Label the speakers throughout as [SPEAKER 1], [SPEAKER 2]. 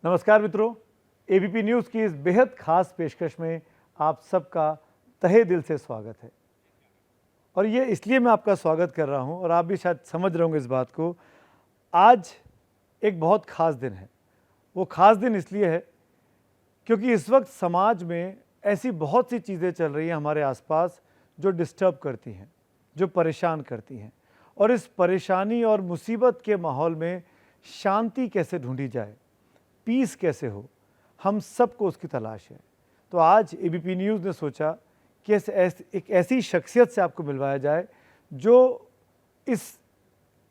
[SPEAKER 1] नमस्कार मित्रों, ABP news की इस बेहद खास पेशकश में आप सबका तहे दिल से स्वागत है। और ये इसलिए मैं आपका स्वागत कर रहा हूँ और आप भी शायद समझ रहे होंगे इस बात को। आज एक बहुत ख़ास दिन है। वो ख़ास दिन इसलिए है क्योंकि इस वक्त समाज में ऐसी बहुत सी चीज़ें चल रही हैं हमारे आसपास जो डिस्टर्ब करती हैं, जो परेशान करती हैं। और इस परेशानी और मुसीबत के माहौल में शांति कैसे ढूंढी जाए, पीस कैसे हो, हम सबको उसकी तलाश है। तो आज एबीपी न्यूज़ ने सोचा कि एक ऐसी शख्सियत से आपको मिलवाया जाए जो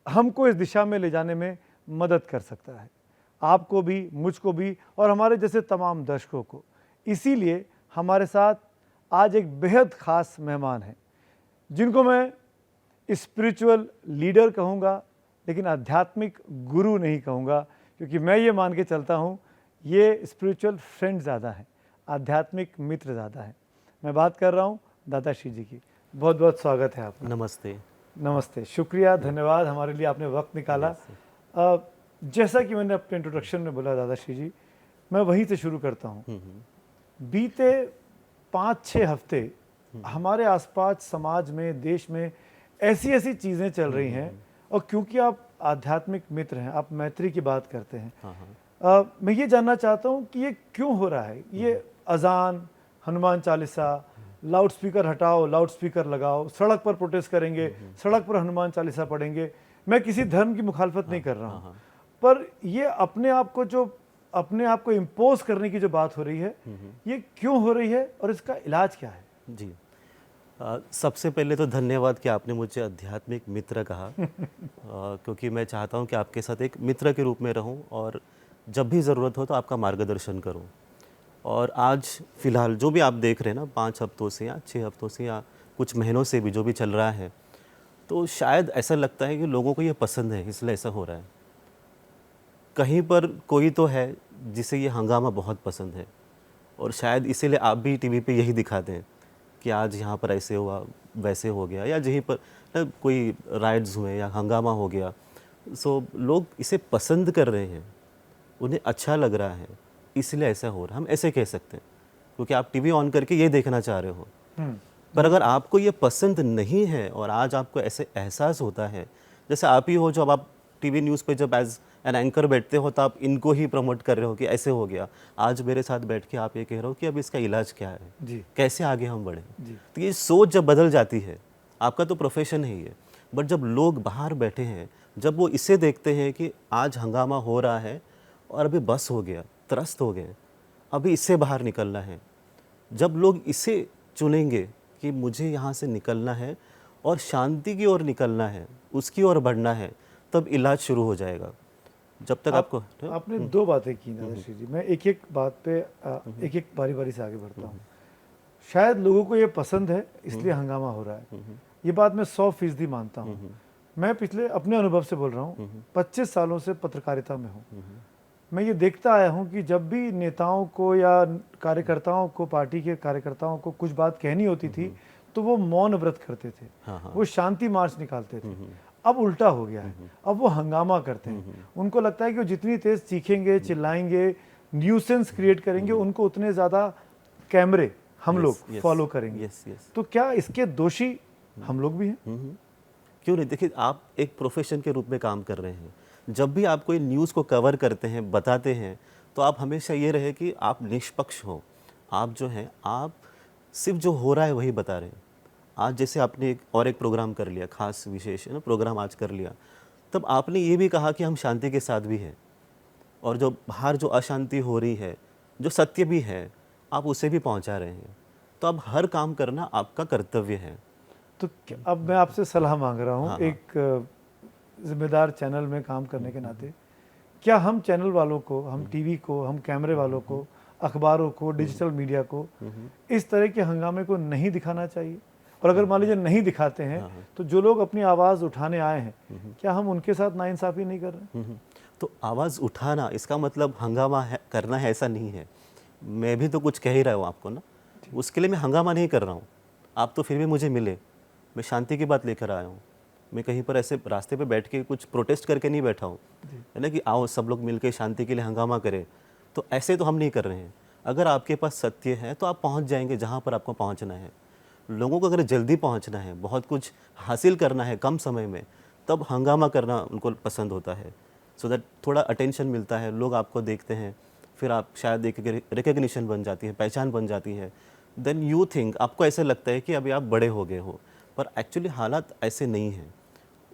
[SPEAKER 1] हमको इस दिशा में ले जाने में मदद कर सकता है, आपको भी, मुझको भी और हमारे जैसे तमाम दर्शकों को। इसीलिए हमारे साथ आज एक बेहद ख़ास मेहमान हैं जिनको मैं स्पिरिचुअल लीडर कहूँगा, लेकिन आध्यात्मिक गुरु नहीं कहूँगा, क्योंकि मैं ये मान के चलता हूँ ये स्पिरिचुअल फ्रेंड ज़्यादा है, आध्यात्मिक मित्र ज़्यादा है। मैं बात कर रहा हूँ दादाश्री जी की। बहुत बहुत स्वागत है आपका।
[SPEAKER 2] नमस्ते।
[SPEAKER 1] नमस्ते, शुक्रिया, धन्यवाद, हमारे लिए आपने वक्त निकाला। जैसा कि मैंने अपने इंट्रोडक्शन में बोला दादाश्री जी, मैं वहीं से शुरू करता हूँ। बीते 5-6 हफ्ते हमारे आसपास समाज में, देश में ऐसी ऐसी चीज़ें चल रही हैं, और क्योंकि आप आध्यात्मिक मित्र हैं, आप मैत्री की बात करते हैं, मैं ये जानना चाहता हूँ कि ये क्यों हो रहा है। ये अजान, हनुमान चालीसा, लाउड स्पीकर हटाओ, लाउड स्पीकर लगाओ, सड़क पर प्रोटेस्ट करेंगे, सड़क पर हनुमान चालीसा पढ़ेंगे। मैं किसी धर्म की मुखालफत नहीं कर रहा हूँ, पर ये अपने आप को इम्पोज करने की जो बात हो रही है, ये क्यों हो रही है और इसका इलाज क्या है?
[SPEAKER 2] जी, सबसे पहले तो धन्यवाद कि आपने मुझे आध्यात्मिक मित्र कहा। क्योंकि मैं चाहता हूँ कि आपके साथ एक मित्र के रूप में रहूँ और जब भी ज़रूरत हो तो आपका मार्गदर्शन करूँ। और आज फ़िलहाल जो भी आप देख रहे हैं ना, 5 हफ्तों से या 6 हफ्तों से या कुछ महीनों से भी जो भी चल रहा है, तो शायद ऐसा लगता है कि लोगों को ये पसंद है, इसलिए ऐसा हो रहा है। कहीं पर कोई तो है जिसे ये हंगामा बहुत पसंद है, और शायद इसीलिए आप भी टीवी पे यही दिखाते हैं कि आज यहाँ पर ऐसे हुआ, वैसे हो गया, या यहीं पर कोई राइड्स हुए या हंगामा हो गया। सो लोग इसे पसंद कर रहे हैं, उन्हें अच्छा लग रहा है, इसलिए ऐसा हो रहा है। हम ऐसे कह सकते हैं क्योंकि आप टीवी ऑन करके ये देखना चाह रहे हो। पर अगर आपको ये पसंद नहीं है और आज आपको ऐसे एहसास होता है, जैसे आप ही हो, जब आप टीवी न्यूज़ पे जब एज एन एंकर बैठते हो तो आप इनको ही प्रमोट कर रहे हो कि ऐसे हो गया। आज मेरे साथ बैठ के आप ये कह रहे हो कि अब इसका इलाज क्या है
[SPEAKER 1] जी,
[SPEAKER 2] कैसे आगे हम बढ़ें।
[SPEAKER 1] जी।
[SPEAKER 2] तो ये सोच जब बदल जाती है, आपका तो प्रोफेशन ही है, बट जब लोग बाहर बैठे हैं, जब वो इसे देखते हैं कि आज हंगामा हो रहा है और अभी बस हो गया, त्रस्त हो गए, अभी इससे बाहर निकलना है, जब लोग इसे चुनेंगे कि मुझे यहाँ से निकलना है और शांति की ओर निकलना है, उसकी ओर बढ़ना है, तब इलाज शुरू हो जाएगा। जब तक
[SPEAKER 1] आपने 2 बातें की दादाश्री जी। मैं एक एक बात पे एक एक बारी बारी से आगे बढ़ता हूँ। शायद लोगों को ये पसंद है, इसलिए हंगामा हो रहा है। ये बात मैं 100% मानता हूँ। मैं पिछले अपने अनुभव से बोल रहा हूँ, 25 सालों से पत्रकारिता में हूँ। मैं ये देखता आया हूँ कि जब भी नेताओं को या कार्यकर्ताओं को, पार्टी के कार्यकर्ताओं को कुछ बात कहनी होती थी, तो वो मौन व्रत करते थे, वो शांति मार्च निकालते थे। अब उल्टा हो गया है, अब वो हंगामा करते हैं। उनको लगता है कि वो जितनी तेज चीखेंगे, चिल्लाएंगे, न्यूसेंस क्रिएट करेंगे, उनको उतने ज़्यादा कैमरे हम लोग फॉलो करेंगे। तो क्या इसके दोषी हम लोग भी हैं?
[SPEAKER 2] क्यों नहीं। देखिए, आप एक प्रोफेशन के रूप में काम कर रहे हैं, जब भी आप कोई न्यूज़ को कवर करते हैं, बताते हैं, तो आप हमेशा ये रहे कि आप निष्पक्ष हो। आप जो हैं, आप सिर्फ जो हो रहा है वही बता रहे हैं। आज जैसे आपने एक प्रोग्राम कर लिया, खास विशेष है ना प्रोग्राम आज कर लिया, तब आपने ये भी कहा कि हम शांति के साथ भी हैं, और जो बाहर जो अशांति हो रही है, जो सत्य भी है, आप उसे भी पहुंचा रहे हैं। तो अब हर काम करना आपका कर्तव्य है।
[SPEAKER 1] तो अब मैं आपसे सलाह मांग रहा हूँ, एक जिम्मेदार चैनल में काम करने के नाते, क्या हम चैनल वालों को, हम टीवी को, हम कैमरे वालों को, अखबारों को, डिजिटल मीडिया को इस तरह के हंगामे को नहीं दिखाना चाहिए? और अगर मान लीजिए नहीं दिखाते हैं, तो जो लोग अपनी आवाज़ उठाने आए हैं, क्या हम उनके साथ नाइंसाफ़ी नहीं कर रहे?
[SPEAKER 2] तो आवाज़ उठाना, इसका मतलब हंगामा करना है, ऐसा नहीं है। मैं भी तो कुछ कह ही रहा हूँ आपको ना, उसके लिए मैं हंगामा नहीं कर रहा हूँ। आप तो फिर भी मुझे मिले, मैं शांति की बात लेकर आया हूँ। मैं कहीं पर ऐसे रास्ते पे बैठ के कुछ प्रोटेस्ट करके नहीं बैठा हूँ, है ना, कि आओ सब लोग मिलकर शांति के लिए हंगामा करें। तो ऐसे तो हम नहीं कर रहे हैं। अगर आपके पास सत्य है तो आप पहुंच जाएंगे जहां पर आपको पहुंचना है। लोगों को अगर जल्दी पहुंचना है, बहुत कुछ हासिल करना है कम समय में, तब हंगामा करना उनको पसंद होता है, सो दैट थोड़ा अटेंशन मिलता है, लोग आपको देखते हैं, फिर आप शायद एक रिकग्निशन बन जाती है, पहचान बन जाती है। देन यू थिंक, आपको ऐसे लगता है कि अभी आप बड़े हो गए हो, पर एक्चुअली हालात ऐसे नहीं हैं।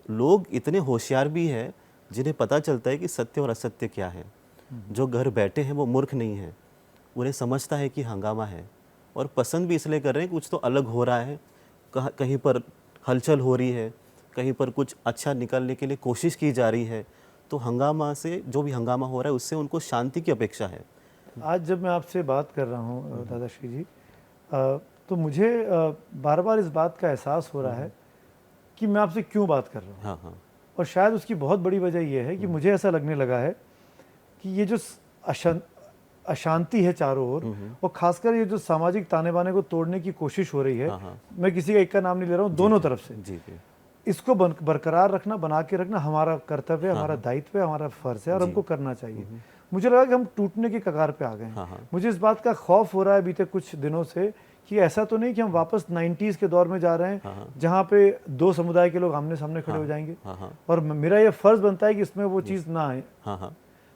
[SPEAKER 2] लोग इतने होशियार भी हैं जिन्हें पता चलता है कि सत्य और असत्य क्या है। जो घर बैठे हैं वो मूर्ख नहीं है, उन्हें समझता है कि हंगामा है, और पसंद भी इसलिए कर रहे हैं कुछ तो अलग हो रहा है, कहीं पर हलचल हो रही है, कहीं पर कुछ अच्छा निकालने के लिए कोशिश की जा रही है। तो हंगामा से, जो भी हंगामा हो रहा है उससे उनको शांति की अपेक्षा है।
[SPEAKER 1] आज जब मैं आपसे बात कर रहा हूँ दादाश्री जी, तो मुझे बार बार इस बात का एहसास हो रहा है कि मैं आपसे क्यों बात कर रहा हूँ।
[SPEAKER 2] हाँ हाँ।
[SPEAKER 1] और शायद उसकी बहुत बड़ी वजह यह है कि मुझे ऐसा लगने लगा है कि ये जो अशांति है चारों ओर, और खासकर ये जो सामाजिक ताने बाने को तोड़ने की कोशिश हो रही है,
[SPEAKER 2] हाँ, हाँ।
[SPEAKER 1] मैं किसी का एक का नाम नहीं ले रहा हूँ, दोनों तरफ से,
[SPEAKER 2] जी जी।
[SPEAKER 1] इसको बरकरार रखना, बना के रखना हमारा कर्तव्य है, हमारा दायित्व है, हमारा फर्ज है, और हमको करना चाहिए। मुझे लगा कि हम टूटने की कगार पे आ गए हैं।
[SPEAKER 2] हाँ, हाँ।
[SPEAKER 1] मुझे इस बात का खौफ हो रहा है बीते कुछ दिनों से कि ऐसा तो नहीं कि हम वापस 90s के दौर में जा रहे हैं, जहाँ पे दो समुदाय के लोग आमने सामने खड़े हो जाएंगे, और मेरा ये फर्ज बनता है कि इसमें वो चीज़ ना आए।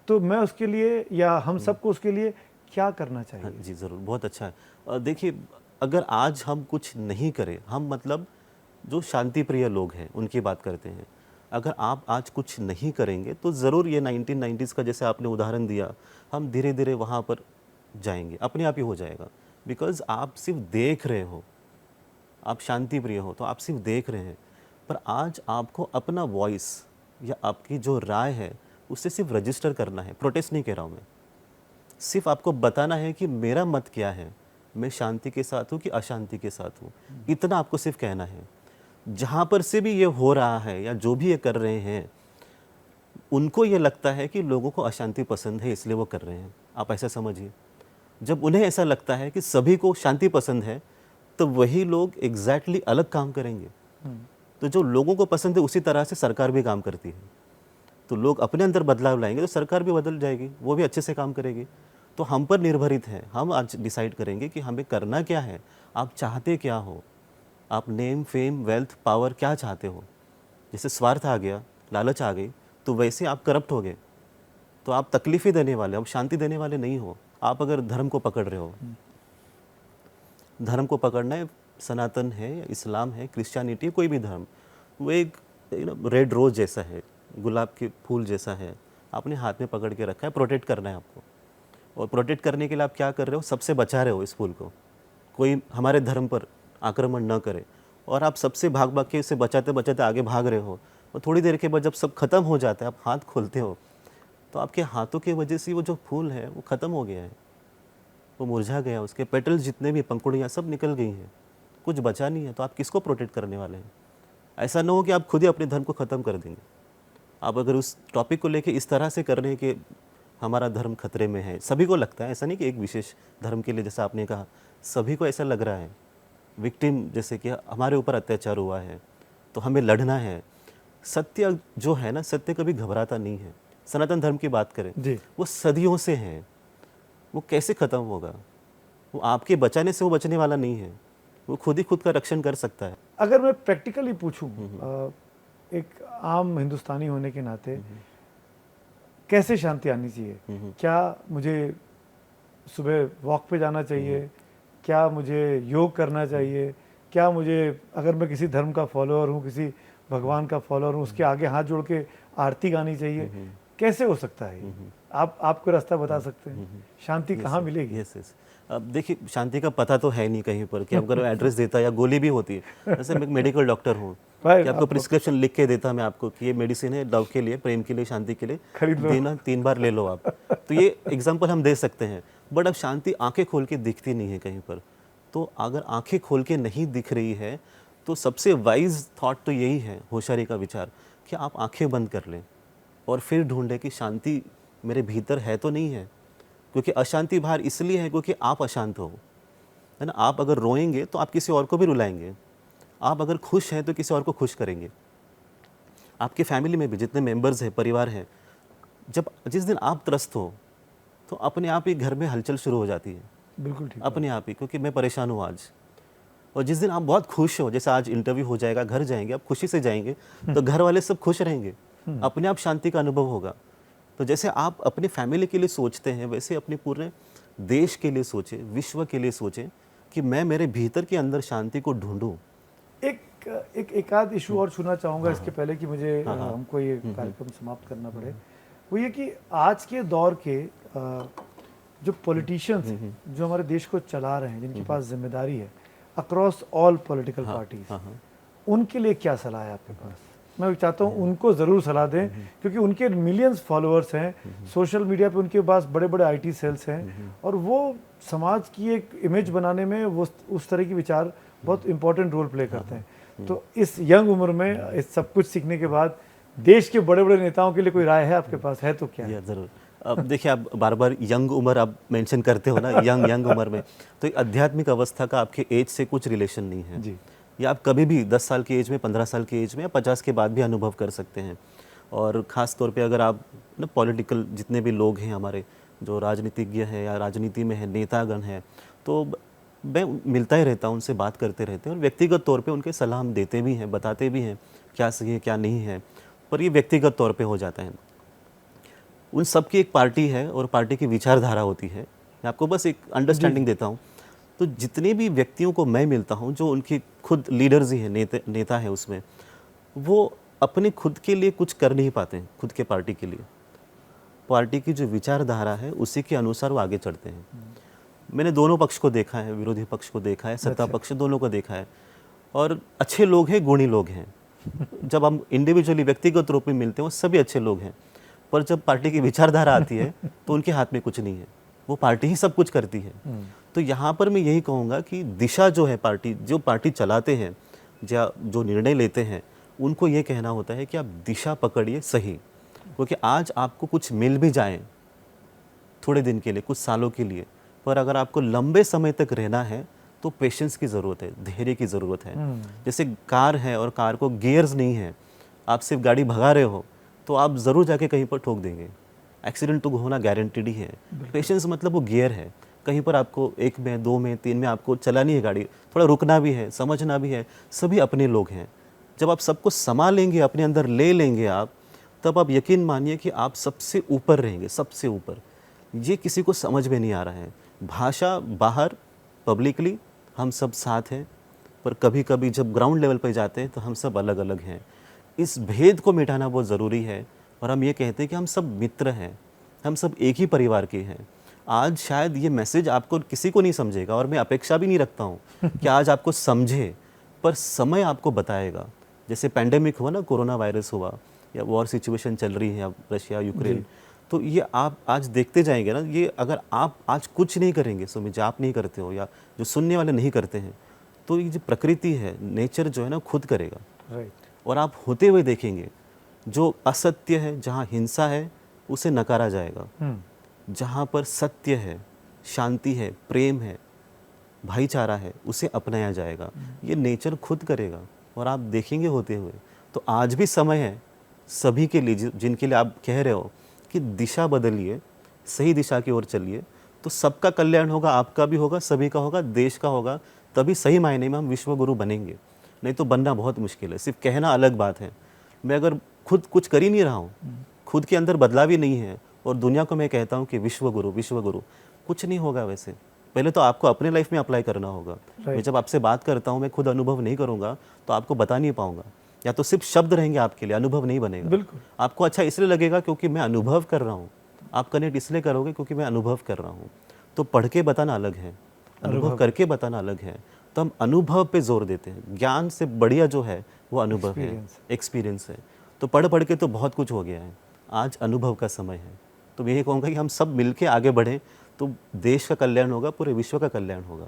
[SPEAKER 1] तो मैं उसके लिए, या हम सबको उसके लिए क्या करना चाहिए?
[SPEAKER 2] जी ज़रूर, बहुत अच्छा है। देखिए, अगर आज हम कुछ नहीं करें, हम मतलब जो शांति प्रिय लोग हैं उनकी बात करते हैं, अगर आप आज कुछ नहीं करेंगे तो ज़रूर ये 1990s का जैसे आपने उदाहरण दिया, हम धीरे धीरे वहाँ पर जाएंगे, अपने आप ही हो जाएगा। बिकॉज़ आप सिर्फ देख रहे हो, आप शांति प्रिय हो तो आप सिर्फ देख रहे हैं, पर आज आपको अपना वॉइस या आपकी जो राय है उससे सिर्फ रजिस्टर करना है। प्रोटेस्ट नहीं कह रहा हूँ मैं, सिर्फ आपको बताना है कि मेरा मत क्या है, मैं शांति के साथ हूँ कि अशांति के साथ हूँ, इतना आपको सिर्फ कहना है। जहाँ पर से भी ये हो रहा है या जो भी ये कर रहे हैं, उनको ये लगता है कि लोगों को अशांति पसंद है इसलिए वो कर रहे हैं, आप ऐसा समझिए। जब उन्हें ऐसा लगता है कि सभी को शांति पसंद है, तो वही लोग एग्जैक्टली अलग काम करेंगे। तो जो लोगों को पसंद है उसी तरह से सरकार भी काम करती है। तो लोग अपने अंदर बदलाव लाएंगे तो सरकार भी बदल जाएगी, वो भी अच्छे से काम करेगी। तो हम पर निर्भरित है, हम आज डिसाइड करेंगे कि हमें करना क्या है। आप चाहते क्या हो, आप नेम फेम वेल्थ पावर क्या चाहते हो। जैसे स्वार्थ आ गया, लालच आ गई, तो वैसे आप करप्ट हो गए, तो आप तकलीफ़ें देने वाले, आप शांति देने वाले नहीं हो। आप अगर धर्म को पकड़ रहे हो, धर्म को पकड़ना है, सनातन है या इस्लाम है, क्रिश्चियनिटी है, कोई भी धर्म, वो एक रेड रोज़ जैसा है, गुलाब के फूल जैसा है, आपने हाथ में पकड़ के रखा है, प्रोटेक्ट करना है आपको। और प्रोटेक्ट करने के लिए आप क्या कर रहे हो, सबसे बचा रहे हो इस फूल को, कोई हमारे धर्म पर आक्रमण न करे। और आप सबसे भाग भाग के इसे बचाते बचाते आगे भाग रहे हो, और थोड़ी देर के बाद जब सब खत्म हो जाता है, आप हाथ खोलते हो, तो आपके हाथों की वजह से वो जो फूल है वो ख़त्म हो गया है, वो मुरझा गया, उसके पेटल्स जितने भी पंखुड़ियाँ सब निकल गई हैं, कुछ बचा नहीं है। तो आप किसको प्रोटेक्ट करने वाले हैं? ऐसा ना हो कि आप खुद ही अपने धर्म को ख़त्म कर देंगे। आप अगर उस टॉपिक को लेके इस तरह से कर रहे हैं कि हमारा धर्म खतरे में है, सभी को लगता है, ऐसा नहीं कि एक विशेष धर्म के लिए, जैसा आपने कहा, सभी को ऐसा लग रहा है। विक्टिम, जैसे कि हमारे ऊपर अत्याचार हुआ है तो हमें लड़ना है। सत्य जो है ना, सत्य कभी घबराता नहीं है। सनातन धर्म की बात करें, वो सदियों से है, वो कैसे ख़त्म होगा? वो आपके बचाने से वो बचने वाला नहीं है, वो खुद ही खुद का रक्षण कर सकता है।
[SPEAKER 1] अगर मैं प्रैक्टिकली पूछूं, एक आम हिंदुस्तानी होने के नाते, कैसे शांति आनी चाहिए? क्या मुझे सुबह वॉक पे जाना चाहिए? क्या मुझे योग करना चाहिए? क्या मुझे, अगर मैं किसी धर्म का फॉलोअर हूँ, किसी भगवान का फॉलोअर हूँ, उसके आगे हाथ जोड़ के आरती गानी चाहिए? कैसे हो सकता है? आपको रास्ता बता सकते हैं? शांति कहाँ मिलेगी?
[SPEAKER 2] यस। अब देखिए, शांति का पता तो है नहीं कहीं पर कि अगर एड्रेस देता या गोली भी होती है। जैसे मैं मेडिकल डॉक्टर हूँ कि आपको प्रिस्क्रिप्शन लिख के देता मैं आपको कि ये मेडिसिन है लव के लिए, प्रेम के लिए, शांति के लिए, देना 3 बार ले लो आप। तो ये एग्जाम्पल हम दे सकते हैं, बट अब शांति आंखें खोल के दिखती नहीं है कहीं पर। तो अगर आंखें खोल के नहीं दिख रही है तो सबसे वाइज थॉट तो यही है, होशियारी का विचार, कि आप आंखें बंद कर लें और फिर ढूंढें कि शांति मेरे भीतर है तो नहीं है। क्योंकि अशांति बाहर इसलिए है क्योंकि आप अशांत हो, है ना। आप अगर रोएंगे तो आप किसी और को भी रुलाएंगे, आप अगर खुश हैं तो किसी और को खुश करेंगे। आपके फैमिली में भी जितने मेंबर्स हैं, परिवार हैं, जिस दिन आप त्रस्त हो, तो अपने आप ही घर में हलचल शुरू हो जाती है,
[SPEAKER 1] बिल्कुल ठीक।
[SPEAKER 2] अपने आप ही, क्योंकि मैं परेशान हूँ आज। और जिस दिन आप बहुत खुश हो, जैसे आज इंटरव्यू हो जाएगा, घर जाएंगे, आप खुशी से जाएंगे, तो घर वाले सब खुश रहेंगे, अपने आप शांति का अनुभव होगा। तो जैसे आप अपनी फैमिली के लिए सोचते हैं, वैसे अपने पूरे देश के लिए सोचें, विश्व के लिए सोचें कि मैं मेरे भीतर के अंदर शांति को ढूंढूं।
[SPEAKER 1] एक आध इशू और छूना चाहूँगा इसके पहले कि मुझे हमको ये कार्यक्रम समाप्त करना पड़े। वो ये कि आज के दौर के जो पॉलिटिशियंस हैं, जो हमारे देश को चला रहे हैं, जिनके पास जिम्मेदारी है अक्रॉस ऑल पॉलिटिकल पार्टीज, उनके लिए क्या सलाह है आपके पास? मैं चाहता हूँ उनको ज़रूर सलाह दें, क्योंकि उनके मिलियंस फॉलोअर्स हैं, सोशल मीडिया पे उनके पास बड़े बड़े आईटी सेल्स हैं, और वो समाज की एक इमेज बनाने में वो उस तरह की विचार बहुत इंपॉर्टेंट रोल प्ले करते हैं। तो इस यंग उम्र में इस सब कुछ सीखने के बाद देश के बड़े बड़े नेताओं के लिए कोई राय है आपके पास? है तो क्या?
[SPEAKER 2] ज़रूर। अब देखिए, आप बार बार यंग उम्र आप मेंशन करते हो ना, यंग उम्र में तो आध्यात्मिक अवस्था का आपके एज से कुछ रिलेशन नहीं है
[SPEAKER 1] जी।
[SPEAKER 2] या आप कभी भी 10 साल की एज में, 15 साल की एज में या 50 के बाद भी अनुभव कर सकते हैं। और ख़ास तौर पे अगर आप ना पॉलिटिकल जितने भी लोग हैं हमारे, जो राजनीतिज्ञ हैं या राजनीति में हैं, नेतागण हैं, तो मैं मिलता ही रहता हूँ, उनसे बात करते रहते हैं और व्यक्तिगत तौर पे उनके सलाह हम देते भी हैं, बताते भी हैं क्या सही है क्या नहीं है, पर ये व्यक्तिगत तौर पे हो जाता है। उन सब की एक पार्टी है और पार्टी की विचारधारा होती है। मैं आपको बस एक अंडरस्टैंडिंग देता हूँ। तो जितने भी व्यक्तियों को मैं मिलता हूँ, जो उनकी खुद लीडर्स ही हैं, नेता हैं उसमें, वो अपने खुद के लिए कुछ कर नहीं पाते हैं, खुद के पार्टी के लिए। पार्टी की जो विचारधारा है उसी के अनुसार वो आगे चढ़ते हैं। मैंने दोनों पक्ष को देखा है, विरोधी पक्ष को देखा है, सत्ता पक्ष, दोनों को देखा है। और अच्छे लोग हैं, गुणी लोग हैं। जब हम इंडिविजुअली व्यक्तिगत रूप में मिलते हैं, वो सभी अच्छे लोग हैं, पर जब पार्टी की विचारधारा आती है तो उनके हाथ में कुछ नहीं है, वो पार्टी ही सब कुछ करती है। तो यहाँ पर मैं यही कहूँगा कि दिशा जो है, जो पार्टी चलाते हैं, जो निर्णय लेते हैं, उनको ये कहना होता है कि आप दिशा पकड़िए सही, क्योंकि आज आपको कुछ मिल भी जाए थोड़े दिन के लिए, कुछ सालों के लिए, पर अगर आपको लंबे समय तक रहना है तो पेशेंस की ज़रूरत है, धैर्य की ज़रूरत है। जैसे कार है और कार को गियर्स नहीं है, आप सिर्फ गाड़ी भगा रहे हो तो आप ज़रूर जाके कहीं पर ठोक देंगे, एक्सीडेंट तो होना गारंटीड ही है। पेशेंस मतलब वो गियर है, कहीं पर आपको 1 में, 2 में, 3 में आपको चलानी है गाड़ी, थोड़ा रुकना भी है, समझना भी है। सभी अपने लोग हैं। जब आप सबको संभालेंगे, अपने अंदर ले लेंगे आप, तब आप यकीन मानिए कि आप सबसे ऊपर रहेंगे, सबसे ऊपर। ये किसी को समझ में नहीं आ रहा है। भाषा बाहर पब्लिकली हम सब साथ हैं, पर कभी कभी जब ग्राउंड लेवल पर जाते हैं तो हम सब अलग अलग हैं। इस भेद को मिटाना बहुत ज़रूरी है। और हम ये कहते हैं कि हम सब मित्र हैं, हम सब एक ही परिवार के हैं। आज शायद ये मैसेज आपको किसी को नहीं समझेगा, और मैं अपेक्षा भी नहीं रखता हूँ कि आज आपको समझे, पर समय आपको बताएगा। जैसे पैंडेमिक हुआ ना, कोरोना वायरस हुआ, या वॉर सिचुएशन चल रही है अब रशिया यूक्रेन, तो ये आप आज देखते जाएंगे ना, ये अगर आप आज कुछ नहीं करेंगे, सुमित जी, आप नहीं करते हो या जो सुनने वाले नहीं करते हैं, तो ये जो प्रकृति है, नेचर जो है ना, खुद करेगा।
[SPEAKER 1] राइट।
[SPEAKER 2] और आप होते हुए देखेंगे, जो असत्य है, जहाँ हिंसा है, उसे नकारा जाएगा। जहाँ पर सत्य है, शांति है, प्रेम है, भाईचारा है, उसे अपनाया जाएगा। ये नेचर खुद करेगा और आप देखेंगे होते हुए। तो आज भी समय है सभी के लिए, जिनके लिए आप कह रहे हो कि दिशा बदलिए, सही दिशा की ओर चलिए, तो सबका कल्याण होगा, आपका भी होगा, सभी का होगा, देश का होगा। तभी सही मायने में हम विश्व गुरु बनेंगे। नहीं तो बनना बहुत मुश्किल है। सिर्फ कहना अलग बात है। मैं अगर खुद कुछ कर ही नहीं रहा हूँ, खुद के अंदर बदलाव ही नहीं है, और दुनिया को मैं कहता हूँ कि विश्व गुरु, कुछ नहीं होगा। वैसे पहले तो आपको अपने लाइफ में अप्लाई करना होगा। मैं जब आपसे बात करता हूँ, मैं खुद अनुभव नहीं करूँगा तो आपको बता नहीं पाऊंगा, या तो सिर्फ शब्द रहेंगे आपके लिए, अनुभव नहीं बनेगा।
[SPEAKER 1] बिल्कुल।
[SPEAKER 2] आपको अच्छा इसलिए लगेगा क्योंकि मैं अनुभव कर रहा हूँ, आप कनेक्ट इसलिए करोगे क्योंकि मैं अनुभव कर रहा हूँ। तो पढ़ के बताना अलग है, अनुभव करके बताना अलग है। तो हम अनुभव पे जोर देते हैं। ज्ञान से बढ़िया जो है वो अनुभव है, एक्सपीरियंस है। तो पढ़ के तो बहुत कुछ हो गया है, आज अनुभव का समय है। तो मैं ये कहूँगा कि हम सब मिलके आगे बढ़ें तो देश का कल्याण होगा, पूरे विश्व का कल्याण होगा।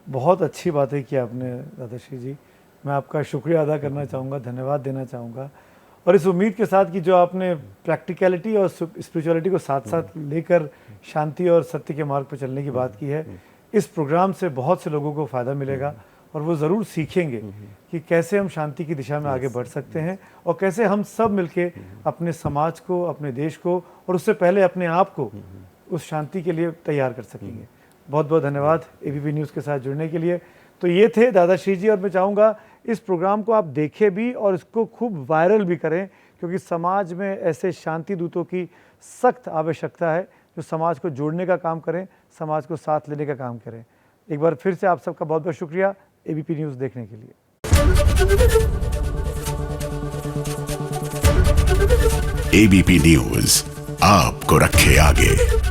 [SPEAKER 1] बहुत अच्छी बातें की आपने दादाश्री जी, मैं आपका शुक्रिया अदा करना चाहूँगा, धन्यवाद देना चाहूँगा। और इस उम्मीद के साथ कि जो आपने प्रैक्टिकलिटी और स्पिरिचुअलिटी को साथ साथ लेकर शांति और सत्य के मार्ग पर चलने की बात की है, इस प्रोग्राम से बहुत से लोगों को फ़ायदा मिलेगा और वो ज़रूर सीखेंगे कि कैसे हम शांति की दिशा में आगे बढ़ सकते हैं और कैसे हम सब मिलके अपने समाज को, अपने देश को और उससे पहले अपने आप को उस शांति के लिए तैयार कर सकेंगे। बहुत बहुत धन्यवाद एबीपी न्यूज़ के साथ जुड़ने के लिए। तो ये थे दादाश्री जी, और मैं चाहूँगा इस प्रोग्राम को आप देखें भी और इसको खूब वायरल भी करें, क्योंकि समाज में ऐसे शांति दूतों की सख्त आवश्यकता है जो समाज को जोड़ने का काम करें, समाज को साथ लेने का काम करें। एक बार फिर से आप सबका बहुत बहुत शुक्रिया एबीपी न्यूज़ देखने के लिए।
[SPEAKER 3] एबीपी न्यूज आपको रखे आगे।